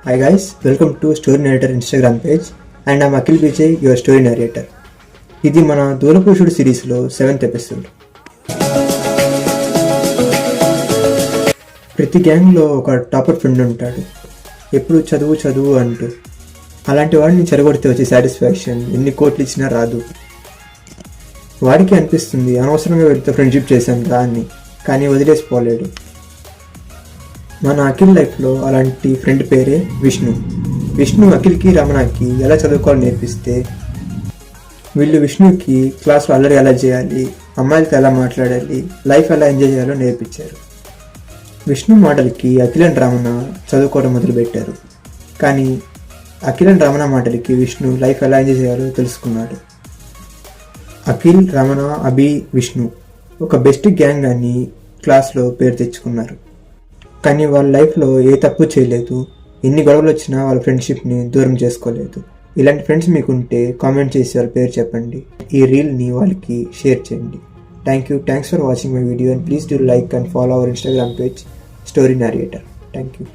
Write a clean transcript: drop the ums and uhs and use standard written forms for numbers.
Hi guys, welcome to Story Narrator Instagram page and I'm Akhil Vijay, your story narrator. ఇది మన దూరపురుషుడు సిరీస్లో 7th episode. ప్రతి గ్యాంగ్లో ఒక టాపర్ ఫ్రెండ్ ఉంటాడు, ఎప్పుడు చదువు చదువు అంటూ. అలాంటి వాడిని చెరగొడితే వచ్చే సాటిస్ఫాక్షన్ ఎన్ని కోట్లు ఇచ్చినా రాదు. వాడికి అనిపిస్తుంది అనవసరంగా వీడితో ఫ్రెండ్షిప్ చేశాను రా అని, కానీ వదిలేసిపోలేడు. మన అఖిల్ లైఫ్లో అలాంటి ఫ్రెండ్ పేరే విష్ణు అఖిల్కి రమణకి ఎలా చదువుకోవాలో నేర్పిస్తే వీళ్ళు విష్ణుకి క్లాస్లో అల్లరి ఎలా చేయాలి, అమ్మాయిలతో ఎలా మాట్లాడాలి, లైఫ్ ఎలా ఎంజాయ్ చేయాలో నేర్పించారు. విష్ణు మాటలకి అఖిల్ అండ్ రమణ చదువుకోవడం మొదలుపెట్టారు. కానీ అఖిల్ అండ్ రమణ మాటలకి విష్ణు లైఫ్ ఎలా ఎంజాయ్ చేయాలో తెలుసుకున్నాడు. అఖిల్, రమణ, అభి, విష్ణు ఒక బెస్ట్ గ్యాంగ్ అని క్లాస్లో పేరు తెచ్చుకున్నారు. కానీ వాళ్ళ లైఫ్లో ఏ తప్పు చేయలేదు, ఎన్ని గొడవలు వచ్చినా వాళ్ళ ఫ్రెండ్షిప్ని దూరం చేసుకోలేదు. ఇలాంటి ఫ్రెండ్స్ మీకుంటే కామెంట్ చేసి వాళ్ళ పేరు చెప్పండి, ఈ రీల్ని వాళ్ళకి షేర్ చేయండి. Thanks for watching my video and please do like and follow our Instagram page Story Narrator. Thank you.